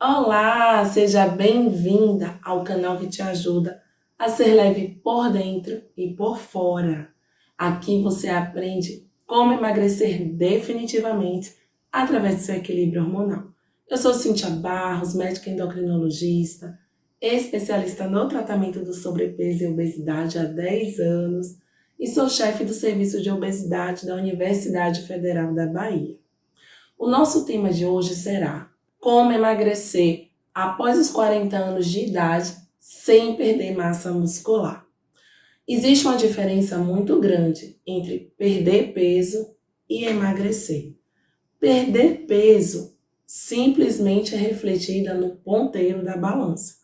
Olá, seja bem-vinda ao canal que te ajuda a ser leve por dentro e por fora. Aqui você aprende como emagrecer definitivamente através do seu equilíbrio hormonal. Eu sou Cíntia Barros, médica endocrinologista, especialista no tratamento do sobrepeso e obesidade há 10 anos e sou chefe do Serviço de Obesidade da Universidade Federal da Bahia. O nosso tema de hoje será como emagrecer após os 40 anos de idade sem perder massa muscular. Existe uma diferença muito grande entre perder peso e emagrecer. Perder peso simplesmente é refletida no ponteiro da balança.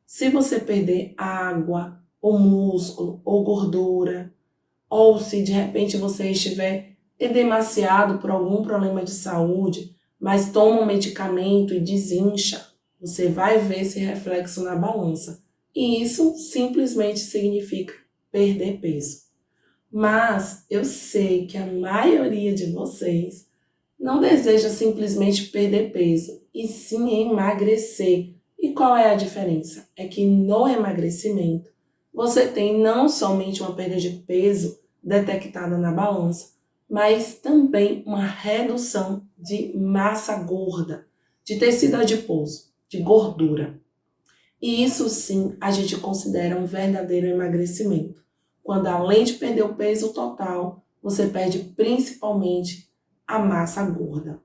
Se você perder água, ou músculo, ou gordura, ou se de repente você estiver edemaciado por algum problema de saúde, mas toma um medicamento e desincha, você vai ver esse reflexo na balança. E isso simplesmente significa perder peso. Mas eu sei que a maioria de vocês não deseja simplesmente perder peso, e sim emagrecer. E qual é a diferença? É que no emagrecimento, você tem não somente uma perda de peso detectada na balança, mas também uma redução de massa gorda, de tecido adiposo, de gordura. E isso sim a gente considera um verdadeiro emagrecimento, quando além de perder o peso total, você perde principalmente a massa gorda.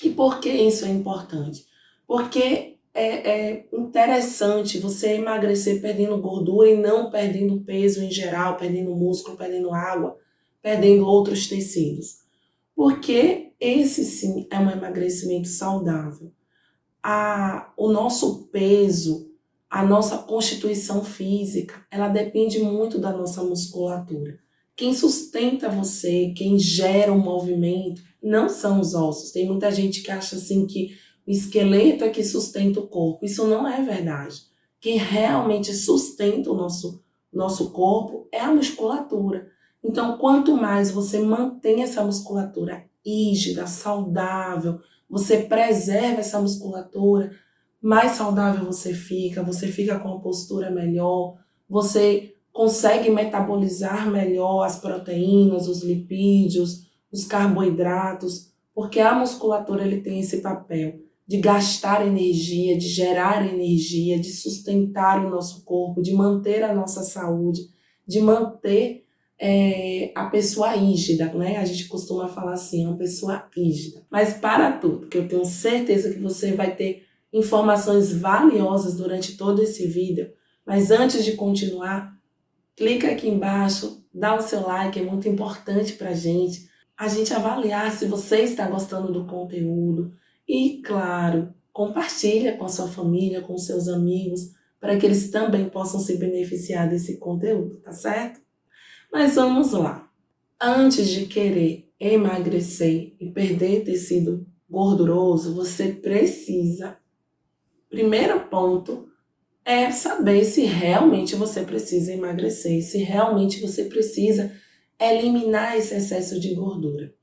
E por que isso é importante? Porque é interessante você emagrecer perdendo gordura e não perdendo peso em geral, perdendo músculo, perdendo água, perdendo outros tecidos. Porque esse sim é um emagrecimento saudável. O nosso peso, a nossa constituição física, ela depende muito da nossa musculatura. Quem sustenta você, quem gera o movimento, não são os ossos. Tem muita gente que acha assim que o esqueleto é que sustenta o corpo. Isso não é verdade. Quem realmente sustenta o nosso corpo é a musculatura. Então, quanto mais você mantém essa musculatura rígida, saudável, você preserva essa musculatura, mais saudável você fica com uma postura melhor, você consegue metabolizar melhor as proteínas, os lipídios, os carboidratos, porque a musculatura ele tem esse papel de gastar energia, de gerar energia, de sustentar o nosso corpo, de manter a nossa saúde, de manter a pessoa rígida, né? A gente costuma falar assim, uma pessoa rígida. Mas para tudo, que eu tenho certeza que você vai ter informações valiosas durante todo esse vídeo. Mas antes de continuar, clica aqui embaixo, dá o seu like, é muito importante para a gente avaliar se você está gostando do conteúdo. E, claro, compartilha com a sua família, com seus amigos, para que eles também possam se beneficiar desse conteúdo, tá certo? Mas vamos lá. Antes de querer emagrecer e perder tecido gorduroso, você precisa, primeiro ponto, é saber se realmente você precisa emagrecer, se realmente você precisa eliminar esse excesso de gordura.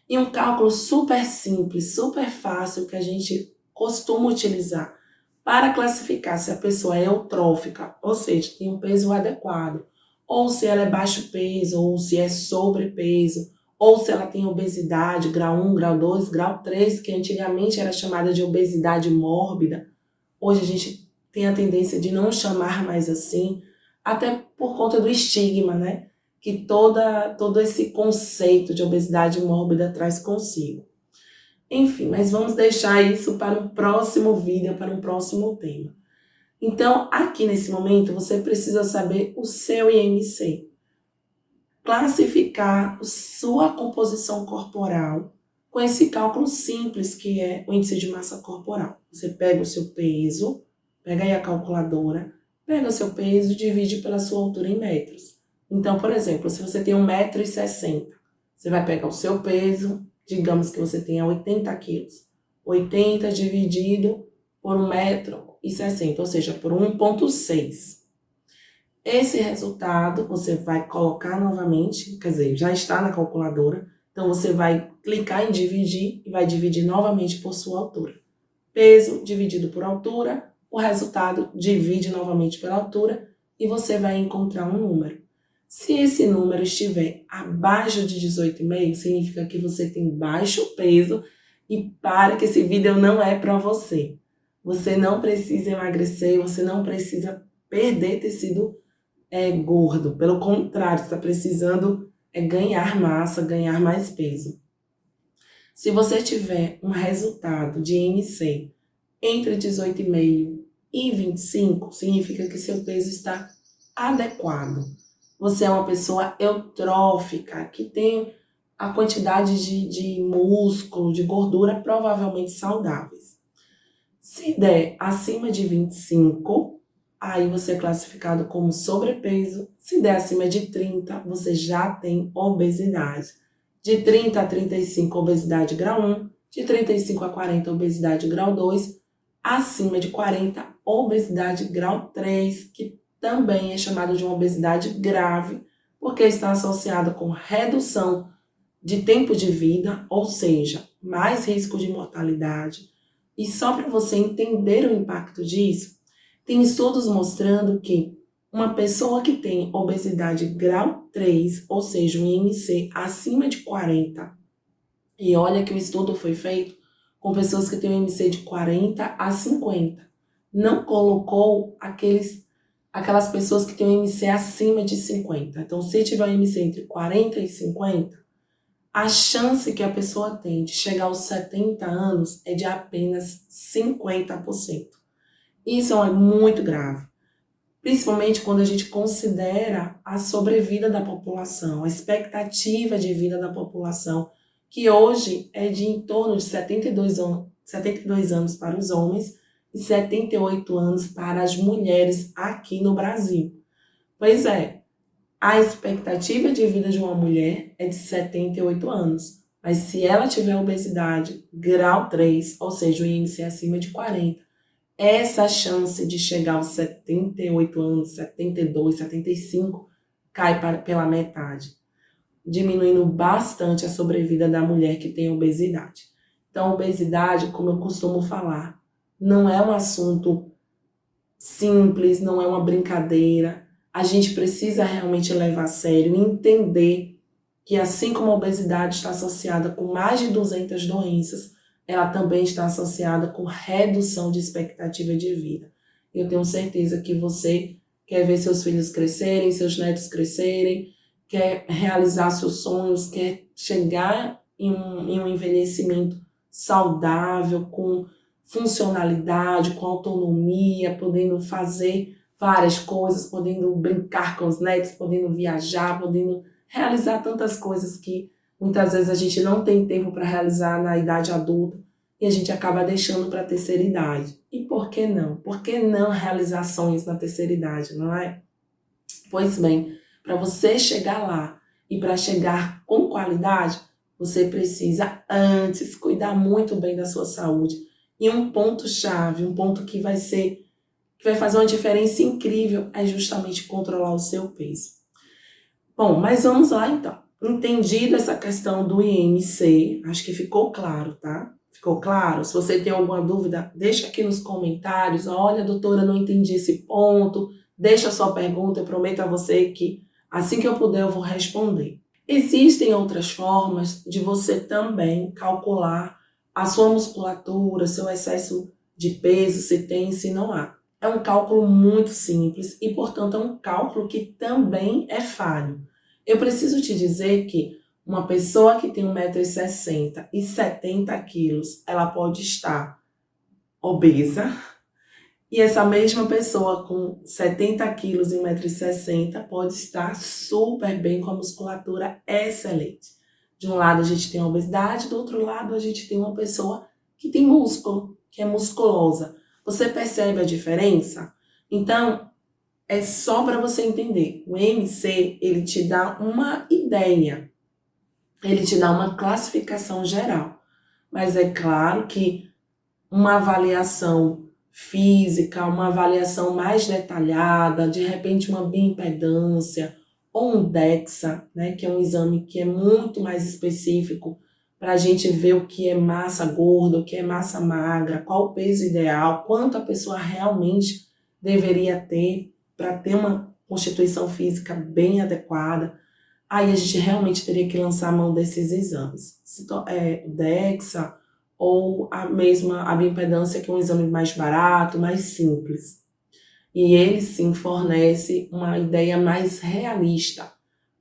E um cálculo super simples, super fácil que a gente costuma utilizar para classificar se a pessoa é eutrófica, ou seja, tem um peso adequado, ou se ela é baixo peso, ou se é sobrepeso, ou se ela tem obesidade, grau 1, grau 2, grau 3, que antigamente era chamada de obesidade mórbida. Hoje a gente tem a tendência de não chamar mais assim, até por conta do estigma, né? Que todo esse conceito de obesidade mórbida traz consigo. Enfim, mas vamos deixar isso para um próximo vídeo, para um próximo tema. Então, aqui nesse momento, você precisa saber o seu IMC. Classificar a sua composição corporal com esse cálculo simples que é o índice de massa corporal. Você pega o seu peso, pega aí a calculadora, pega o seu peso e divide pela sua altura em metros. Então, por exemplo, se você tem 1,60 m, você vai pegar o seu peso, digamos que você tenha 80 quilos. 80 dividido por 1,60 m, ou seja, por 1,6. Esse resultado você vai colocar novamente, quer dizer, já está na calculadora, então você vai clicar em dividir e vai dividir novamente por sua altura. peso dividido por altura, o resultado divide novamente pela altura e você vai encontrar um número. Se esse número estiver abaixo de 18,5, significa que você tem baixo peso e para que esse vídeo não é para você. Você não precisa emagrecer, você não precisa perder tecido gordo. Pelo contrário, você está precisando ganhar massa, ganhar mais peso. Se você tiver um resultado de IMC entre 18,5 e 25, significa que seu peso está adequado. Você é uma pessoa eutrófica, que tem a quantidade de músculo, de gordura provavelmente saudáveis. Se der acima de 25, aí você é classificado como sobrepeso. Se der acima de 30, você já tem obesidade. De 30 a 35, obesidade grau 1. De 35 a 40, obesidade grau 2. Acima de 40, obesidade grau 3, que também é chamada de uma obesidade grave, porque está associada com redução de tempo de vida, ou seja, mais risco de mortalidade. E só para você entender o impacto disso, tem estudos mostrando que uma pessoa que tem obesidade grau 3, ou seja, um IMC acima de 40, e olha que o estudo foi feito com pessoas que têm um IMC de 40 a 50, não colocou aquelas pessoas que têm um IMC acima de 50. Então, se tiver um IMC entre 40 e 50, a chance que a pessoa tem de chegar aos 70 anos é de apenas 50%. Isso é muito grave, principalmente quando a gente considera a sobrevida da população, a expectativa de vida da população, que hoje é de em torno de 72 anos para os homens e 78 anos para as mulheres aqui no Brasil. Pois é, a expectativa de vida de uma mulher é de 78 anos, mas se ela tiver obesidade grau 3, ou seja, o IMC acima de 40, essa chance de chegar aos 78 anos, 72, 75, cai pela metade, diminuindo bastante a sobrevida da mulher que tem obesidade. Então, obesidade, como eu costumo falar, não é um assunto simples, não é uma brincadeira. A gente precisa realmente levar a sério e entender que, assim como a obesidade está associada com mais de 200 doenças, ela também está associada com redução de expectativa de vida. Eu tenho certeza que você quer ver seus filhos crescerem, seus netos crescerem, quer realizar seus sonhos, quer chegar em um envelhecimento saudável, com funcionalidade, com autonomia, podendo fazer várias coisas, podendo brincar com os netos, podendo viajar, podendo realizar tantas coisas que muitas vezes a gente não tem tempo para realizar na idade adulta e a gente acaba deixando para a terceira idade. E por que não? Por que não realizar sonhos na terceira idade, não é? Pois bem, para você chegar lá e para chegar com qualidade, você precisa antes cuidar muito bem da sua saúde. E um ponto-chave, um ponto que vai fazer uma diferença incrível é justamente controlar o seu peso. Bom, mas vamos lá então. Entendido essa questão do IMC, acho que ficou claro, tá? Ficou claro? Se você tem alguma dúvida, deixa aqui nos comentários. Olha, doutora, não entendi esse ponto. Deixa a sua pergunta, eu prometo a você que assim que eu puder eu vou responder. Existem outras formas de você também calcular a sua musculatura, seu excesso de peso, se tem, se não há. É um cálculo muito simples e, portanto, é um cálculo que também é falho. Eu preciso te dizer que uma pessoa que tem 1,60 m e 70 kg, ela pode estar obesa, e essa mesma pessoa com 70 quilos e 1,60 m pode estar super bem com a musculatura excelente. De um lado a gente tem a obesidade, do outro lado a gente tem uma pessoa que tem músculo, que é musculosa. Você percebe a diferença? Então, é só para você entender. O IMC, ele te dá uma ideia, ele te dá uma classificação geral. Mas é claro que uma avaliação física, uma avaliação mais detalhada, de repente uma bioimpedância ou um DEXA, né, que é um exame que é muito mais específico para a gente ver o que é massa gorda, o que é massa magra, qual o peso ideal, quanto a pessoa realmente deveria ter para ter uma constituição física bem adequada. Aí a gente realmente teria que lançar a mão desses exames. DEXA ou a mesma a bioimpedância, que é um exame mais barato, mais simples. E ele sim fornece uma ideia mais realista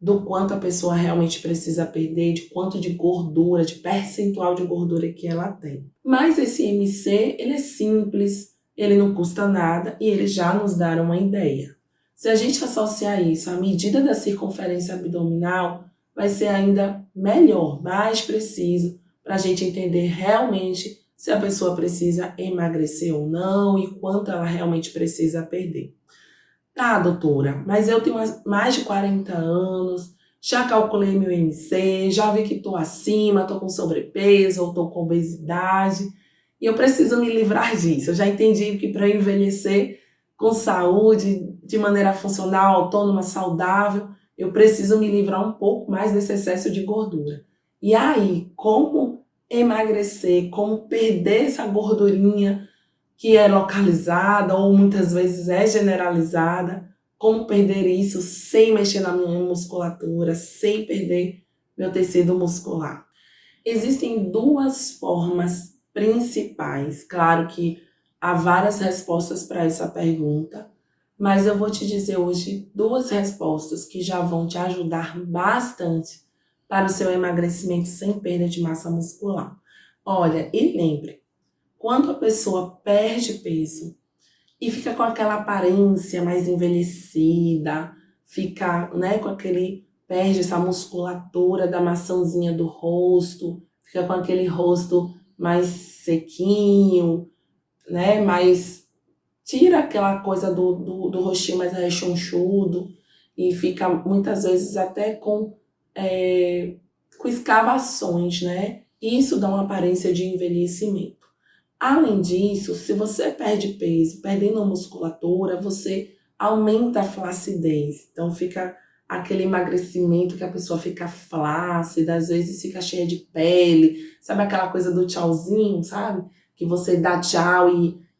do quanto a pessoa realmente precisa perder, de quanto de gordura, de percentual de gordura que ela tem. Mas esse IMC, ele é simples, ele não custa nada e ele já nos dá uma ideia. Se a gente associar isso à medida da circunferência abdominal, vai ser ainda melhor, mais preciso, para a gente entender realmente se a pessoa precisa emagrecer ou não e quanto ela realmente precisa perder. Tá, doutora, mas eu tenho mais de 40 anos, já calculei meu IMC, já vi que estou acima, estou com sobrepeso ou estou com obesidade e eu preciso me livrar disso. Eu já entendi que para envelhecer com saúde, de maneira funcional, autônoma, saudável, eu preciso me livrar um pouco mais desse excesso de gordura. E aí, como emagrecer, como perder essa gordurinha que é localizada ou muitas vezes é generalizada, como perder isso sem mexer na minha musculatura, sem perder meu tecido muscular? Existem duas formas principais. Claro que há várias respostas para essa pergunta, mas eu vou te dizer hoje duas respostas que já vão te ajudar bastante para o seu emagrecimento sem perda de massa muscular. Olha, e lembre, quando a pessoa perde peso e fica com aquela aparência mais envelhecida, fica, né, com aquele, perde essa musculatura da maçãzinha do rosto, fica com aquele rosto mais sequinho, né, mais, tira aquela coisa do rostinho mais rechonchudo e fica muitas vezes até com escavações, né, isso dá uma aparência de envelhecimento. Além disso, se você perde peso, perdendo musculatura, você aumenta a flacidez. Então fica aquele emagrecimento que a pessoa fica flácida, às vezes fica cheia de pele. Sabe aquela coisa do tchauzinho, sabe? Que você dá tchau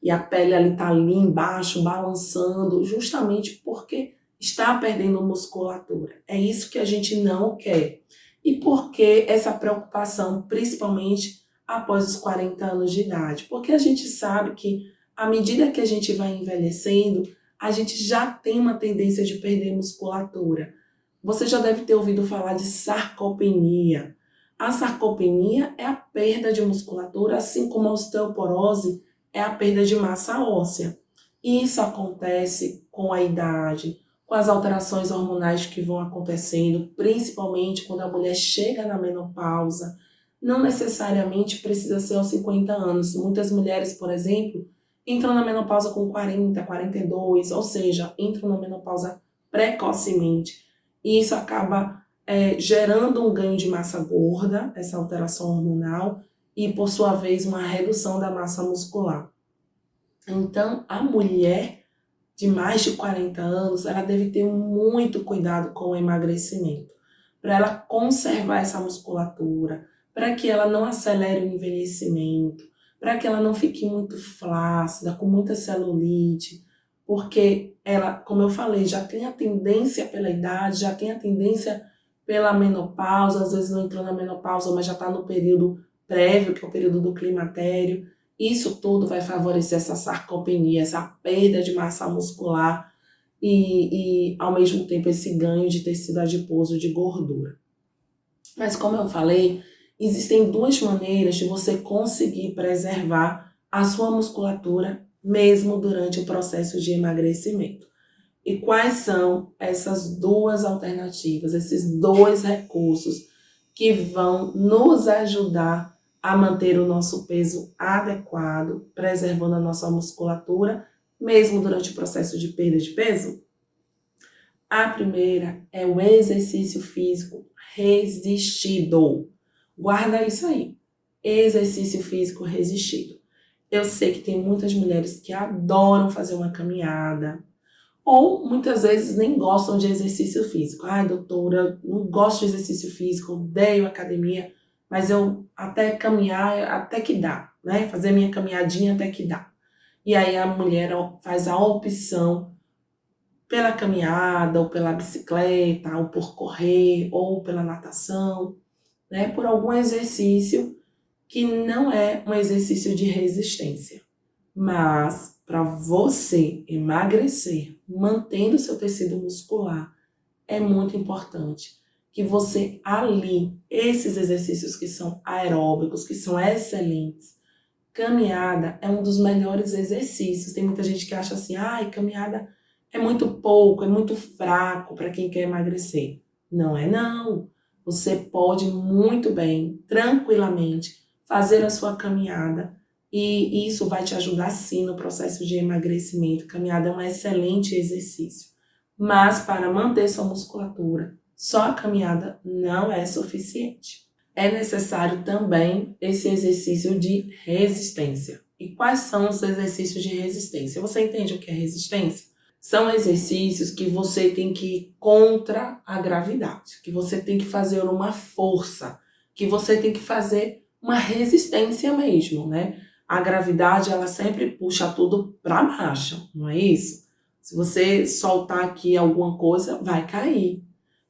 e a pele ali tá ali embaixo, balançando, justamente porque está perdendo musculatura. É isso que a gente não quer. E por que essa preocupação, principalmente após os 40 anos de idade? Porque a gente sabe que, à medida que a gente vai envelhecendo, a gente já tem uma tendência de perder musculatura. Você já deve ter ouvido falar de sarcopenia. A sarcopenia é a perda de musculatura, assim como a osteoporose é a perda de massa óssea. Isso acontece com a idade, com as alterações hormonais que vão acontecendo, principalmente quando a mulher chega na menopausa. Não necessariamente precisa ser aos 50 anos. Muitas mulheres, por exemplo, entram na menopausa com 40, 42, ou seja, entram na menopausa precocemente. E isso acaba gerando um ganho de massa gorda, essa alteração hormonal, e por sua vez uma redução da massa muscular. Então, a mulher de mais de 40 anos, ela deve ter muito cuidado com o emagrecimento, para ela conservar essa musculatura, para que ela não acelere o envelhecimento, para que ela não fique muito flácida, com muita celulite, porque ela, como eu falei, já tem a tendência pela idade, já tem a tendência pela menopausa, às vezes não entrou na menopausa, mas já está no período prévio, que é o período do climatério. Isso tudo vai favorecer essa sarcopenia, essa perda de massa muscular e ao mesmo tempo, esse ganho de tecido adiposo de gordura. Mas como eu falei, existem duas maneiras de você conseguir preservar a sua musculatura mesmo durante o processo de emagrecimento. E quais são essas duas alternativas, esses dois recursos que vão nos ajudar a manter o nosso peso adequado, preservando a nossa musculatura, mesmo durante o processo de perda de peso? A primeira é o exercício físico resistido. Guarda isso aí. Exercício físico resistido. Eu sei que tem muitas mulheres que adoram fazer uma caminhada, ou muitas vezes nem gostam de exercício físico. Ai, doutora, não gosto de exercício físico, odeio academia. mas eu até caminhar, até que dá, né? Fazer minha caminhadinha até que dá. E aí a mulher faz a opção pela caminhada, ou pela bicicleta, ou por correr, ou pela natação, né? Por algum exercício que não é um exercício de resistência. Mas para você emagrecer, mantendo seu tecido muscular, é muito importante que você alie esses exercícios que são aeróbicos, que são excelentes. Caminhada é um dos melhores exercícios. Tem muita gente que acha assim, ai, caminhada é muito pouco, é muito fraco para quem quer emagrecer. Não é não. Você pode muito bem, tranquilamente, fazer a sua caminhada e isso vai te ajudar sim no processo de emagrecimento. Caminhada é um excelente exercício. Mas para manter sua musculatura, só a caminhada não é suficiente. É necessário também esse exercício de resistência. E quais são os exercícios de resistência? Você entende o que é resistência? São exercícios que você tem que ir contra a gravidade, que você tem que fazer uma força, que você tem que fazer uma resistência mesmo, né? A gravidade, ela sempre puxa tudo para baixo, não é isso? Se você soltar aqui alguma coisa, vai cair.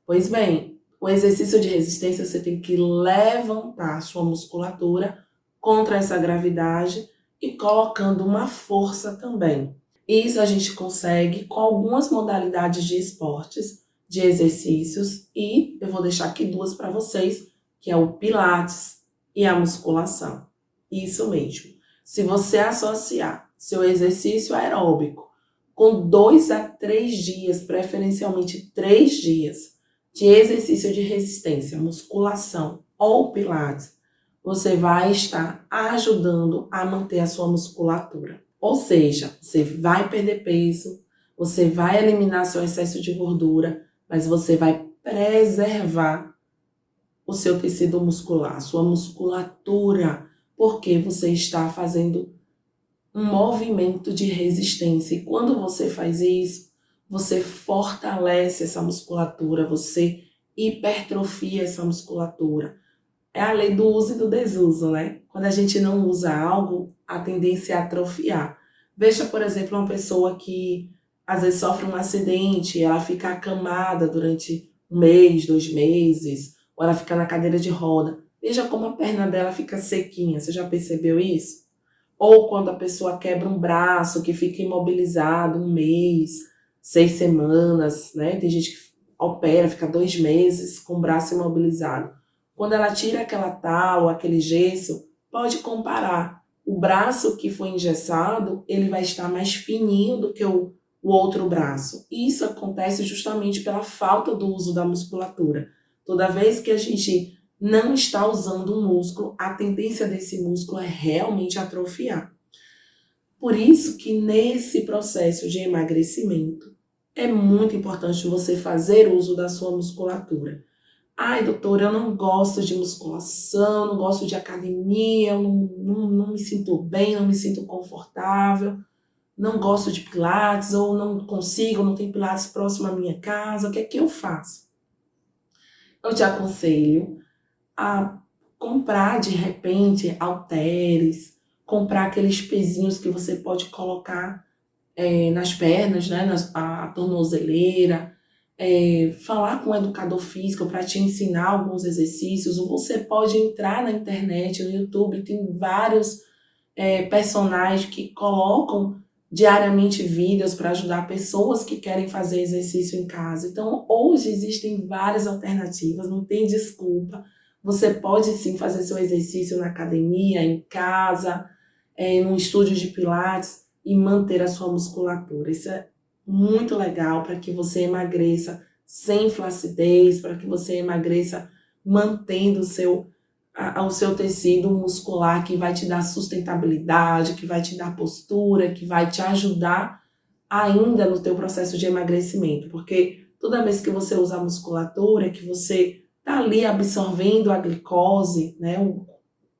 Pois bem, o exercício de resistência você tem que levantar a sua musculatura contra essa gravidade e colocando uma força também. Isso a gente consegue com algumas modalidades de esportes, de exercícios, e eu vou deixar aqui duas para vocês, que é o Pilates e a musculação. Isso mesmo. Se você associar seu exercício aeróbico com 2 a 3 dias, preferencialmente 3 dias, de exercício de resistência, musculação ou Pilates, você vai estar ajudando a manter a sua musculatura. Ou seja, você vai perder peso, você vai eliminar seu excesso de gordura, mas você vai preservar o seu tecido muscular, a sua musculatura, porque você está fazendo um movimento de resistência. E quando você faz isso, você fortalece essa musculatura, você hipertrofia essa musculatura. É a lei do uso e do desuso, né? Quando a gente não usa algo, a tendência é atrofiar. Veja, por exemplo, uma pessoa que às vezes sofre um acidente, ela fica acamada durante 1 mês, 2 meses, ou ela fica na cadeira de roda. Veja como a perna dela fica sequinha. Você já percebeu isso? Ou quando a pessoa quebra um braço, que fica imobilizado 1 mês, 6 semanas, né? Tem gente que opera, fica 2 meses com o braço imobilizado. Quando ela tira aquela tala, aquele gesso, pode comparar. O braço que foi engessado, ele vai estar mais fininho do que o outro braço. E isso acontece justamente pela falta do uso da musculatura. Toda vez que a gente não está usando um músculo, a tendência desse músculo é realmente atrofiar. Por isso que nesse processo de emagrecimento, é muito importante você fazer uso da sua musculatura. Ai, doutora, eu não gosto de musculação, não gosto de academia, eu não me sinto bem, não me sinto confortável, não gosto de pilates, ou não consigo, não tem pilates próximo à minha casa, o que é que eu faço? Eu te aconselho a comprar de repente halteres, comprar aqueles pezinhos que você pode colocar nas pernas, né, a tornozeleira, falar com um educador físico para te ensinar alguns exercícios, ou você pode entrar na internet, no YouTube, tem vários personagens que colocam diariamente vídeos para ajudar pessoas que querem fazer exercício em casa. Então, hoje existem várias alternativas, não tem desculpa. Você pode sim fazer seu exercício na academia, em casa, num estúdio de pilates e manter a sua musculatura. Isso é muito legal para que você emagreça sem flacidez, para que você emagreça mantendo o seu tecido muscular, que vai te dar sustentabilidade, que vai te dar postura, que vai te ajudar ainda no teu processo de emagrecimento, porque toda vez que você usa a musculatura, que você está ali absorvendo a glicose, né,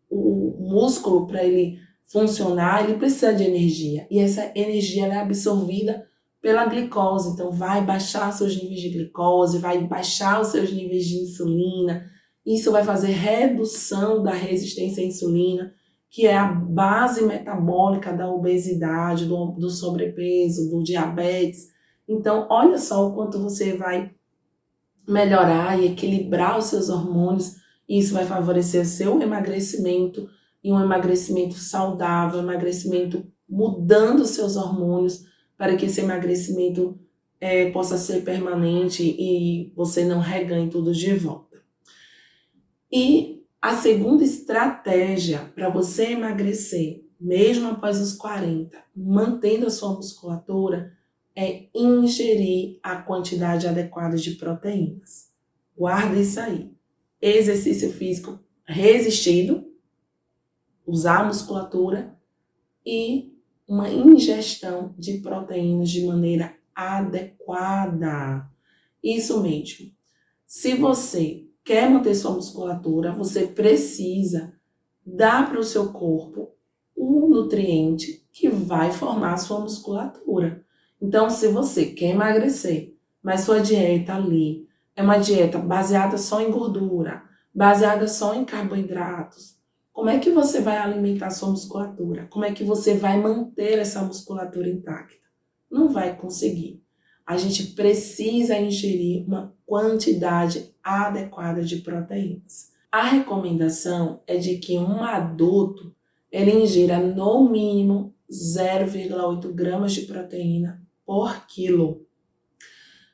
o músculo, para ele funcionar, ele precisa de energia, e essa energia ela é absorvida pela glicose, então vai baixar seus níveis de glicose, vai baixar os seus níveis de insulina, Isso vai fazer redução da resistência à insulina, que é a base metabólica da obesidade, do sobrepeso, do diabetes. Então, olha só o quanto você vai melhorar e equilibrar os seus hormônios, e isso vai favorecer o seu emagrecimento, e um emagrecimento saudável, um emagrecimento mudando os seus hormônios, para que esse emagrecimento possa ser permanente e você não reganhe tudo de volta. E a segunda estratégia para você emagrecer, mesmo após os 40, mantendo a sua musculatura, é ingerir a quantidade adequada de proteínas. Guarda isso aí. Exercício físico resistido, usar a musculatura e uma ingestão de proteínas de maneira adequada. Isso mesmo. Se você quer manter sua musculatura, você precisa dar para o seu corpo um nutriente que vai formar a sua musculatura. Então, se você quer emagrecer, mas sua dieta ali é uma dieta baseada só em gordura, baseada só em carboidratos, como é que você vai alimentar sua musculatura? Como é que você vai manter essa musculatura intacta? Não vai conseguir. A gente precisa ingerir uma quantidade adequada de proteínas. A recomendação é de que um adulto ele ingira no mínimo 0,8 gramas de proteína por quilo.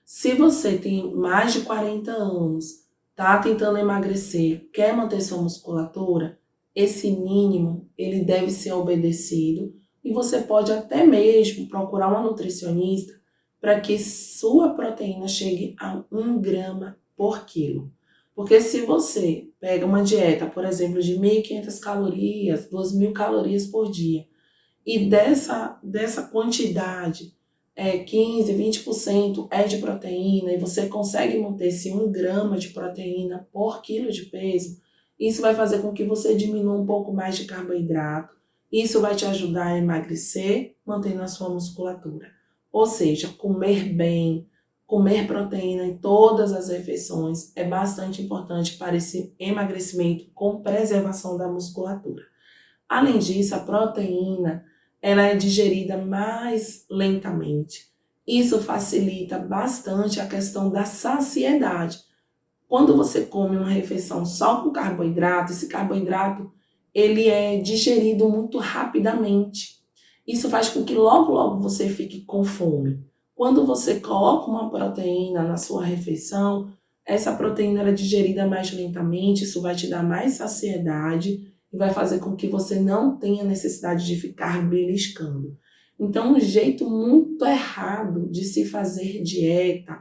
Se você tem mais de 40 anos, está tentando emagrecer, quer manter sua musculatura, esse mínimo ele deve ser obedecido e você pode até mesmo procurar uma nutricionista para que sua proteína chegue a 1 grama por quilo. Porque se você pega uma dieta, por exemplo, de 1.500 calorias, 2.000 calorias por dia, e dessa quantidade, 15, 20% é de proteína, e você consegue manter esse 1 grama de proteína por quilo de peso, isso vai fazer com que você diminua um pouco mais de carboidrato. Isso vai te ajudar a emagrecer, mantendo a sua musculatura. Ou seja, comer bem, comer proteína em todas as refeições é bastante importante para esse emagrecimento com preservação da musculatura. Além disso, a proteína ela é digerida mais lentamente. Isso facilita bastante a questão da saciedade. Quando você come uma refeição só com carboidrato, esse carboidrato ele é digerido muito rapidamente. Isso faz com que logo você fique com fome. Quando você coloca uma proteína na sua refeição, essa proteína é digerida mais lentamente, isso vai te dar mais saciedade e vai fazer com que você não tenha necessidade de ficar beliscando. Então, um jeito muito errado de se fazer dieta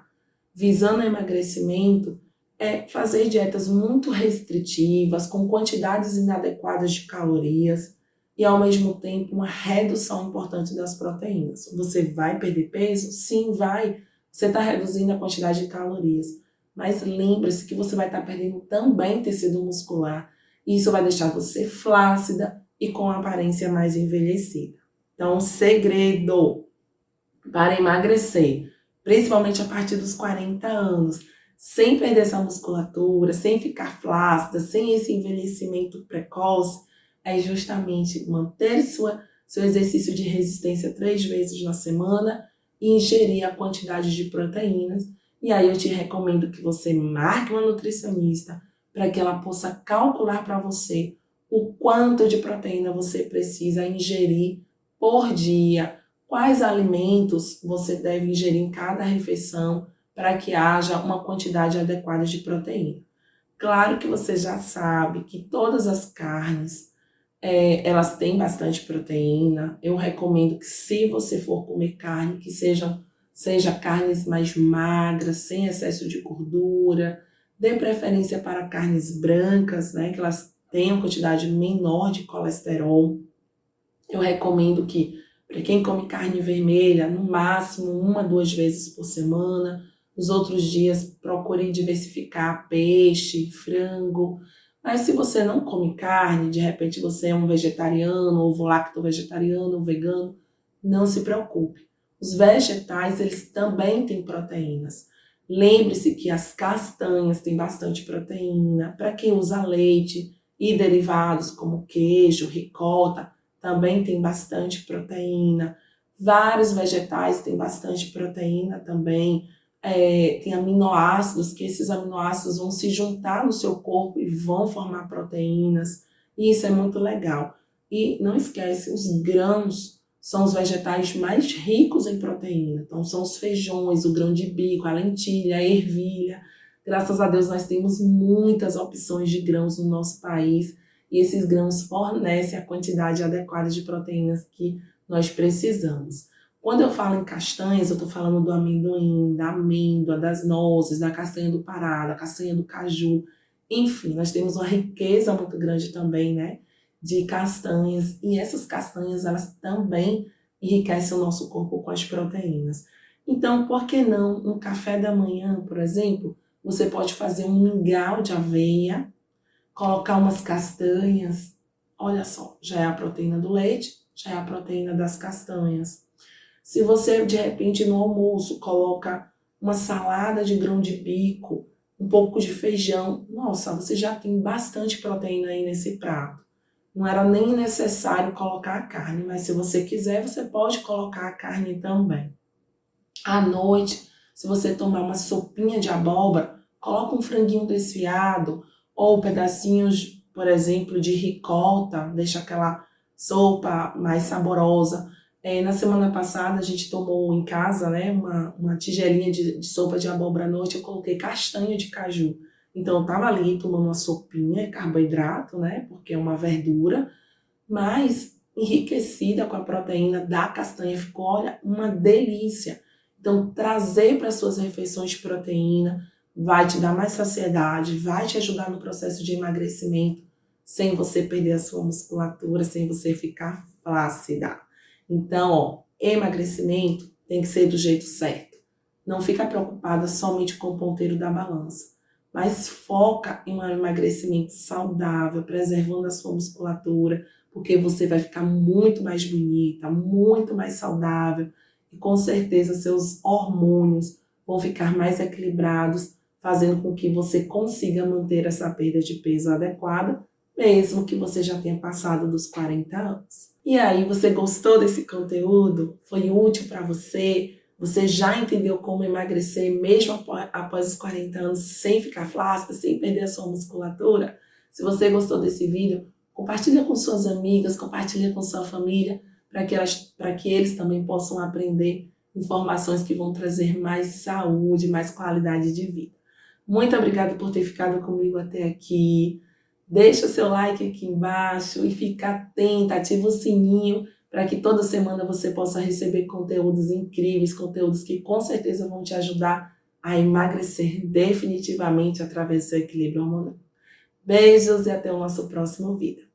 visando emagrecimento é fazer dietas muito restritivas, com quantidades inadequadas de calorias e, ao mesmo tempo, uma redução importante das proteínas. Você vai perder peso? Sim, vai. Você está reduzindo a quantidade de calorias. Mas lembre-se que você vai estar perdendo também tecido muscular. E isso vai deixar você flácida e com aparência mais envelhecida. Então, segredo para emagrecer, principalmente a partir dos 40 anos, sem perder essa musculatura, sem ficar flácida, sem esse envelhecimento precoce, é justamente manter seu exercício de resistência 3 vezes na semana e ingerir a quantidade de proteínas. E aí eu te recomendo que você marque uma nutricionista para que ela possa calcular para você o quanto de proteína você precisa ingerir por dia, quais alimentos você deve ingerir em cada refeição para que haja uma quantidade adequada de proteína. Claro que você já sabe que todas as carnes, elas têm bastante proteína. Eu recomendo que se você for comer carne, que seja carnes mais magras, sem excesso de gordura. Dê preferência para carnes brancas, né, que elas tenham quantidade menor de colesterol. Eu recomendo que, para quem come carne vermelha, no máximo 1 a 2 vezes por semana. Os outros dias, procure diversificar peixe, frango. Mas se você não come carne, de repente você é um vegetariano, ou lacto-vegetariano, ou vegano, não se preocupe. Os vegetais, eles também têm proteínas. Lembre-se que as castanhas têm bastante proteína. Para quem usa leite e derivados como queijo, ricota, também tem bastante proteína. Vários vegetais têm bastante proteína também. Tem aminoácidos, que esses aminoácidos vão se juntar no seu corpo e vão formar proteínas. E isso é muito legal. E não esquece, os grãos são os vegetais mais ricos em proteína. Então, são os feijões, o grão de bico, a lentilha, a ervilha. Graças a Deus, nós temos muitas opções de grãos no nosso país e esses grãos fornecem a quantidade adequada de proteínas que nós precisamos. Quando eu falo em castanhas, eu estou falando do amendoim, da amêndoa, das nozes, da castanha do Pará, da castanha do caju. Enfim, nós temos uma riqueza muito grande também, né, de castanhas, e essas castanhas, elas também enriquecem o nosso corpo com as proteínas. Então, por que não, no café da manhã, por exemplo, você pode fazer um mingau de aveia, colocar umas castanhas, olha só, já é a proteína do leite, já é a proteína das castanhas. Se você, de repente, no almoço, coloca uma salada de grão de bico, um pouco de feijão, nossa, você já tem bastante proteína aí nesse prato. Não era nem necessário colocar a carne, mas se você quiser, você pode colocar a carne também. À noite, se você tomar uma sopinha de abóbora, coloca um franguinho desfiado ou pedacinhos, por exemplo, de ricota, deixa aquela sopa mais saborosa. Na semana passada, a gente tomou em casa, né, uma tigelinha de sopa de abóbora à noite, eu coloquei castanha de caju. Então, eu tava ali tomando uma sopinha, carboidrato, né, porque é uma verdura, mas enriquecida com a proteína da castanha, ficou, olha, uma delícia. Então, trazer para suas refeições proteína vai te dar mais saciedade, vai te ajudar no processo de emagrecimento, sem você perder a sua musculatura, sem você ficar flácida. Então, ó, emagrecimento tem que ser do jeito certo. Não fica preocupada somente com o ponteiro da balança, mas foca em um emagrecimento saudável, preservando a sua musculatura, porque você vai ficar muito mais bonita, muito mais saudável e com certeza seus hormônios vão ficar mais equilibrados, fazendo com que você consiga manter essa perda de peso adequada, mesmo que você já tenha passado dos 40 anos. E aí, você gostou desse conteúdo? Foi útil para você? Você já entendeu como emagrecer mesmo após os 40 anos sem ficar flácida, sem perder a sua musculatura? Se você gostou desse vídeo, compartilha com suas amigas, compartilha com sua família, para que eles também possam aprender informações que vão trazer mais saúde, mais qualidade de vida. Muito obrigada por ter ficado comigo até aqui. Deixa o seu like aqui embaixo e fica atenta, ativa o sininho para que toda semana você possa receber conteúdos incríveis, conteúdos que com certeza vão te ajudar a emagrecer definitivamente através do seu equilíbrio hormonal. Beijos e até o nosso próximo vídeo.